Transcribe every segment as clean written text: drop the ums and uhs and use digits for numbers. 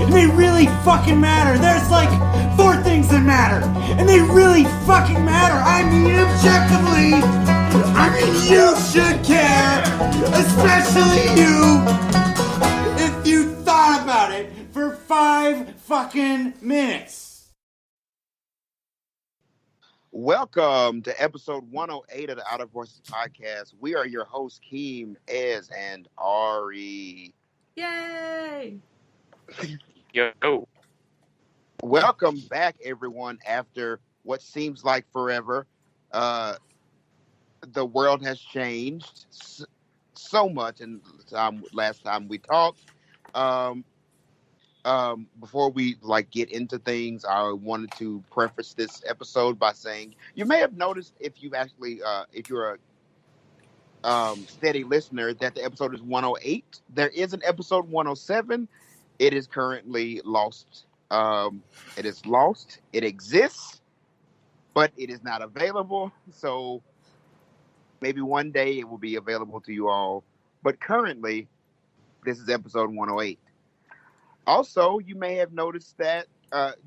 and they really fucking matter. There's like 4 things that matter, and they really fucking matter. I mean, objectively. I mean, you should care, especially you, if you thought about it for 5 fucking minutes. Welcome to episode 108 of the Out of Voices podcast. We are your hosts, Keem, Ez, and Ari. Yay! Yo. Welcome back, everyone, after what seems like forever. The world has changed so much in the last time we talked. Before we get into things, I wanted to preface this episode by saying you may have noticed if you're a steady listener that the episode is 108. There is an episode 107. It is currently lost. It is lost. It exists, but it is not available. So maybe one day it will be available to you all. But currently, this is episode 108. Also, you may have noticed that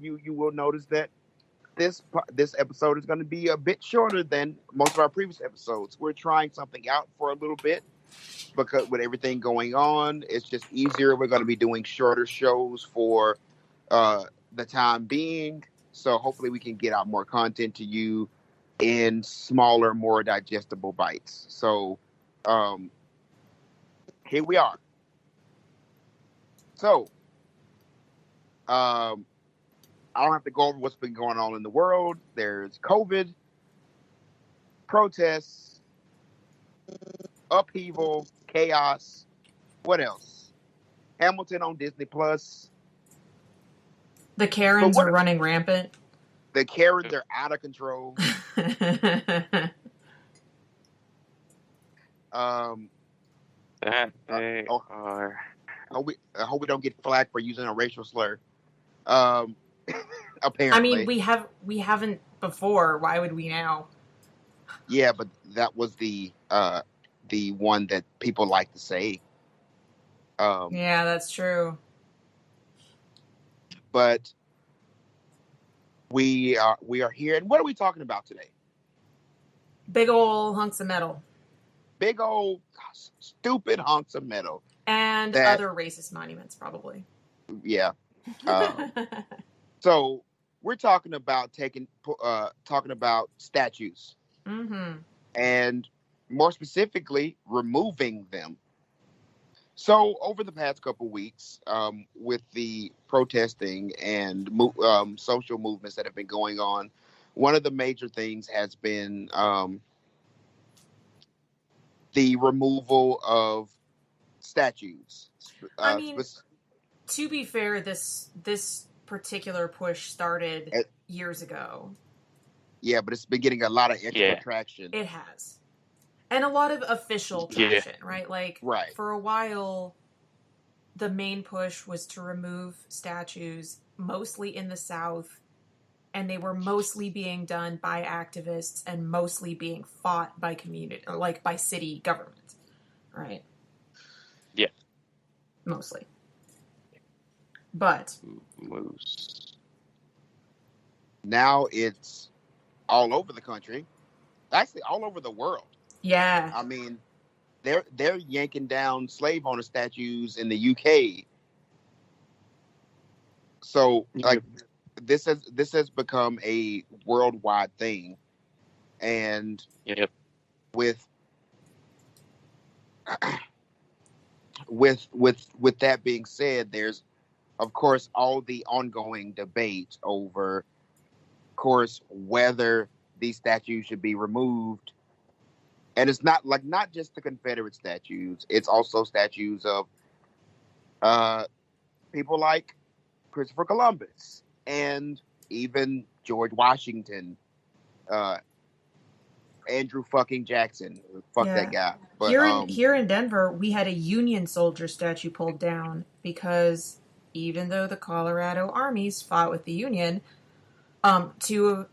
you will notice that this episode is going to be a bit shorter than most of our previous episodes. We're trying something out for a little bit because with everything going on, it's just easier. We're going to be doing shorter shows for the time being. So hopefully we can get out more content to you in smaller, more digestible bites. So here we are. So I don't have to go over what's been going on in the world. There's COVID, protests, upheaval, chaos. What else? Hamilton on Disney Plus. The Karens are running rampant. The Karens are out of control. That they are. I hope we don't get flagged for using a racial slur. Apparently. I mean, we haven't before. Why would we now? Yeah, but that was the one that people like to say. Yeah, that's true. But we are here, and what are we talking about today? Big old hunks of metal. Big old stupid hunks of metal. And other racist monuments, probably. Yeah. So we're talking about statues, and more specifically, removing them. So over the past couple weeks, with the protesting and social movements that have been going on, one of the major things has been the removal of statues. I mean, to be fair, this particular push started years ago. Yeah, but it's been getting a lot of extra traction. It has. And a lot of official traction, right? Right. For a while, the main push was to remove statues, mostly in the South, and they were mostly being done by activists and mostly being fought by community, by city government, right? Yeah. Mostly. But now it's all over the country. Actually, all over the world. Yeah. I mean, they're yanking down slave owner statues in the UK. So, this has become a worldwide thing, and with that being said, there's of course all the ongoing debate over, of course, whether these statues should be removed. And it's not just the Confederate statues. It's also statues of people like Christopher Columbus and even George Washington, Andrew fucking Jackson. Fuck that guy. But here in Denver, we had a Union soldier statue pulled down because even though the Colorado armies fought with the Union, two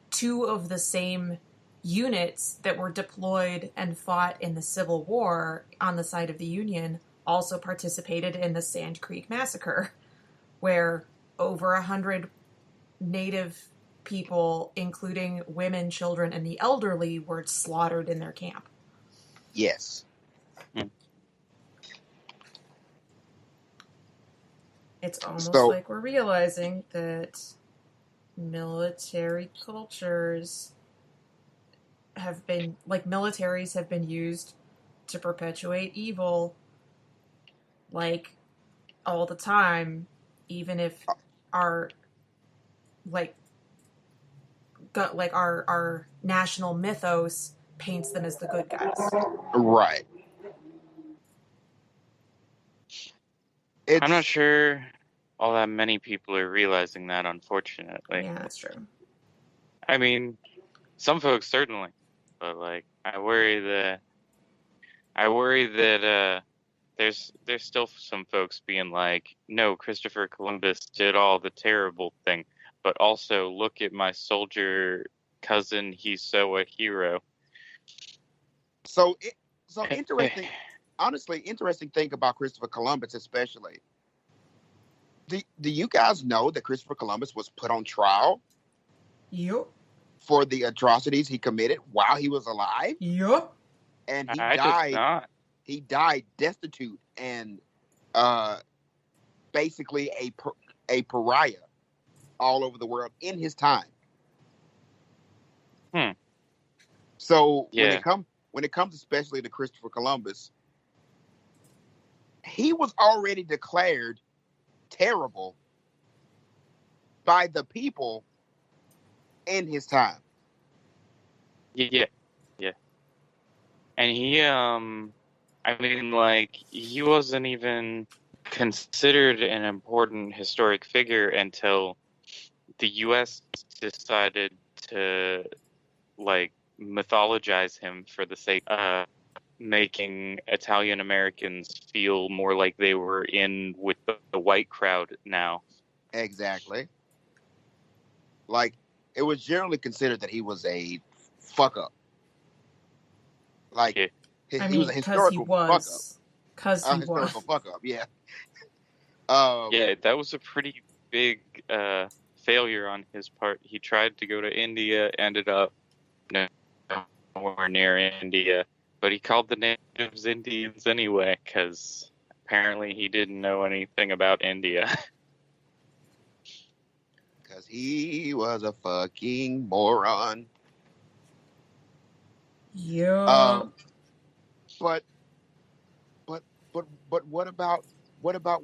of the same units that were deployed and fought in the Civil War on the side of the Union also participated in the Sand Creek Massacre, where over 100 native people, including women, children, and the elderly, were slaughtered in their camp. Yes. It's almost So- like we're realizing that military cultures have been, like, militaries have been used to perpetuate evil, like, all the time, even if our, like, our national mythos paints them as the good guys. Right. I'm not sure all that many people are realizing that, unfortunately. Yeah, that's true. I mean, some folks certainly, but like, I worry that there's still some folks being like, no, Christopher Columbus did all the terrible thing, but also look at my cousin, he's so a hero. So interesting. Honestly, interesting thing about Christopher Columbus, especially. Do you guys know that Christopher Columbus was put on trial Yup. for the atrocities he committed while he was alive? Yup. And he I died. did not. He died destitute and basically a pariah all over the world in his time. So Yeah. when it comes especially to Christopher Columbus, he was already declared terrible by the people in his time. Yeah. And he, I mean, like, he wasn't even considered an important historic figure until the U.S. decided to, like, mythologize him for the sake of making Italian Americans feel more like they were in with the white crowd now. Exactly. Like, it was generally considered that he was a fuck up. Like, Yeah. he was a historical fuck up. Because he was. Historical fuck up, yeah. Yeah, that was a pretty big failure on his part. He tried to go to India, ended up nowhere near India, but he called the natives Indians anyway, because apparently he didn't know anything about India. Because he was a fucking moron. Yeah. But what about what about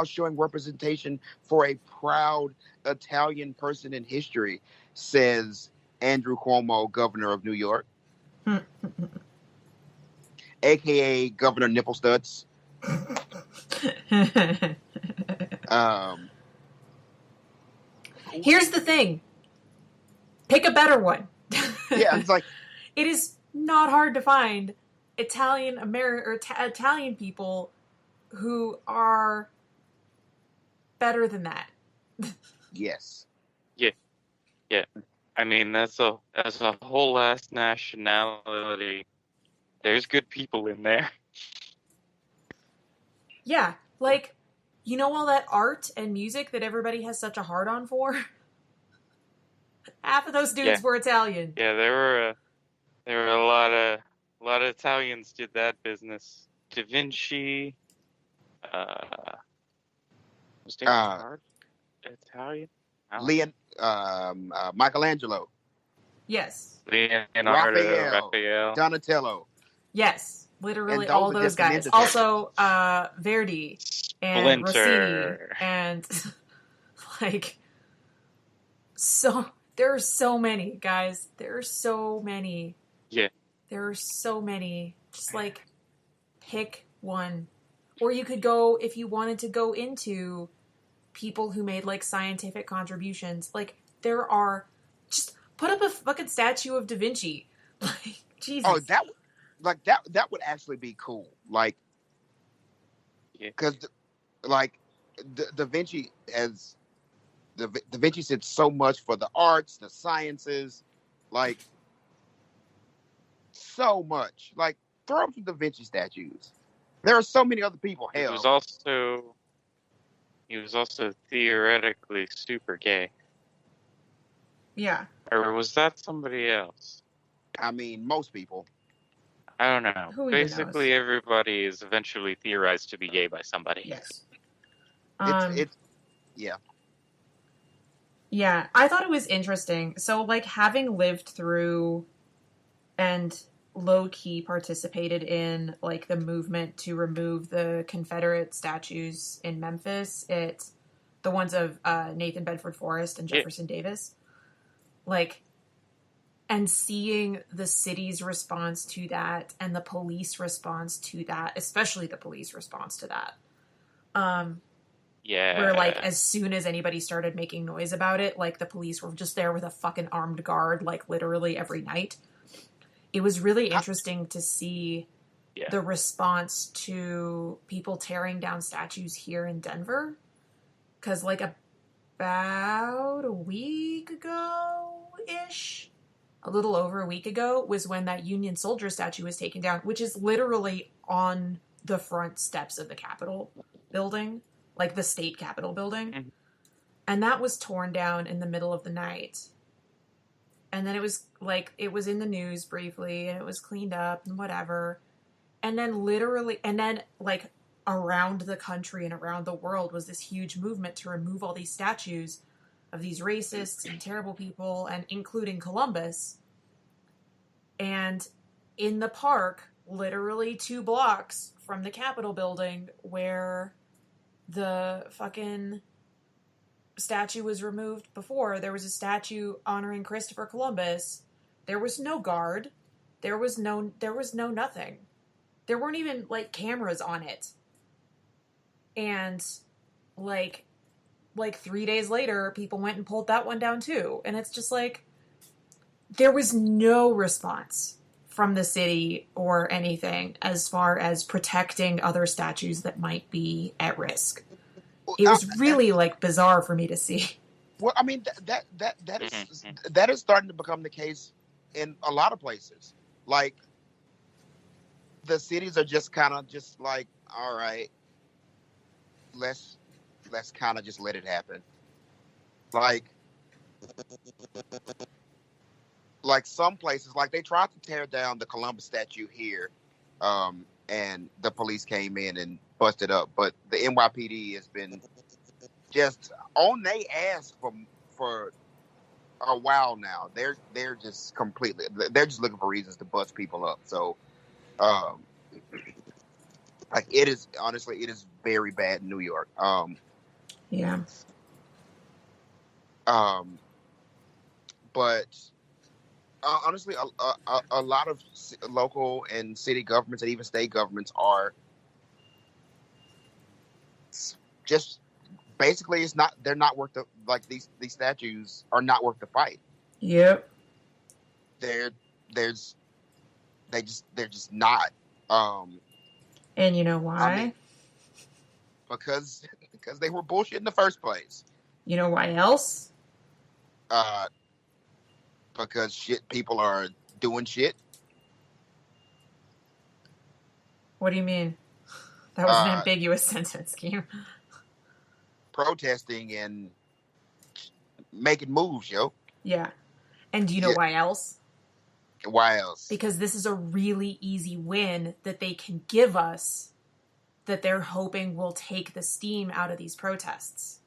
showing representation for a proud Italian person in history? Says Andrew Cuomo, governor of New York, aka Governor Nipple Studs. Here's the thing. Pick a better one. Yeah, it's like it is not hard to find Italian people who are better than that. yes. Yeah. I mean, that's a whole ass nationality. There's good people in there. Yeah, like, you know all that art and music that everybody has such a hard on for? Half of those dudes were Italian. Yeah, there were a lot of Italians did that business. Da Vinci, was David Italian? Michelangelo. Yes. Leonardo, Raphael. Donatello. Yes, literally And all those are those just the guys. Ninja Also, Verdi and Splinter. Rossini, and like, so there are so many guys. There are so many. Yeah. There are so many. Just like pick one, or you could go if you wanted to go into people who made like scientific contributions. Like there are, just put up a fucking statue of Da Vinci. Like Jesus. Oh, that would actually be cool. Like, because like Da Vinci Da Vinci did so much for the arts, the sciences, like so much. Like, throw up some Da Vinci statues. There are so many other people. It Hell, was also he was also theoretically super gay. Yeah. Or was that somebody else? I mean, most people. I don't know. Who even Basically, knows? everybody is eventually theorized to be gay by somebody. Yes. It's yeah. Yeah, I thought it was interesting. So, like, having lived through and low-key participated in, like, the movement to remove the Confederate statues in Memphis, the ones of Nathan Bedford Forrest and Yeah. Jefferson Davis, like, and seeing the city's response to that and the police response to that, especially the police response to that. Yeah. Where, like, as soon as anybody started making noise about it, like, the police were just there with a fucking armed guard, like, literally every night. It was really interesting to see the response to people tearing down statues here in Denver. Because, like, about a week ago-ish, a little over a week ago, was when that Union soldier statue was taken down, which is literally on the front steps of the Capitol building. Like the state Capitol building. Mhm. And that was torn down in the middle of the night. And then it was like, it was in the news briefly and it was cleaned up and whatever. And then like around the country and around the world was this huge movement to remove all these statues of these racists and terrible people, and including Columbus. And in the park, literally 2 blocks from the Capitol building, where the fucking statue was removed before, there was a statue honoring Christopher Columbus. There was no guard. There was no nothing. There weren't even, like, cameras on it. And, like 3 days later, people went and pulled that one down too. And it's just like, there was no response from the city or anything as far as protecting other statues that might be at risk. It was really, like, bizarre for me to see. Well, I mean, that is starting to become the case in a lot of places. Like, the cities are just kind of just like, all right, let's kind of just let it happen. Like some places, like they tried to tear down the Columbus statue here, and the police came in and busted up. But the NYPD has been just on their ass for a while now. They're just completely, they're just looking for reasons to bust people up. So, like, it is, honestly, it is very bad in New York. Yeah. But honestly, a lot of local and city governments and even state governments are just basically, they're not worth the, like, these statues are not worth the fight. Yep. They're just not. And you know why? I mean, because they were bullshit in the first place. You know why else? Because people are doing shit. What do you mean? That was an ambiguous sentence, Keem. Protesting and making moves, yo. Yeah. And do you know why else? Why else? Because this is a really easy win that they can give us, that they're hoping will take the steam out of these protests.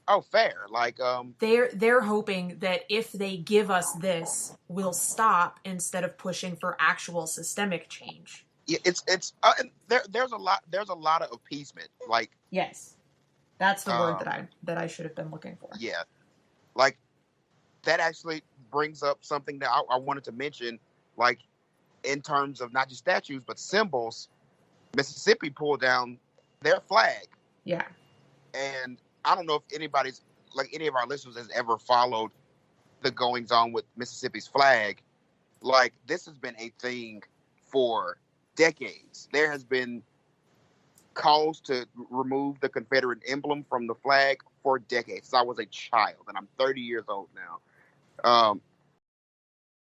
Oh, fair. Like, they're hoping that if they give us this, we'll stop instead of pushing for actual systemic change. Yeah, there's a lot of appeasement. Like, yes, that's the word that I should have been looking for. Yeah, like, that actually brings up something that I wanted to mention. Like, in terms of not just statues but symbols, Mississippi pulled down their flag. Yeah, and I don't know if any of our listeners has ever followed the goings on with Mississippi's flag. Like, this has been a thing for decades. There has been calls to remove the Confederate emblem from the flag for decades. Since I was a child, and I'm 30 years old now.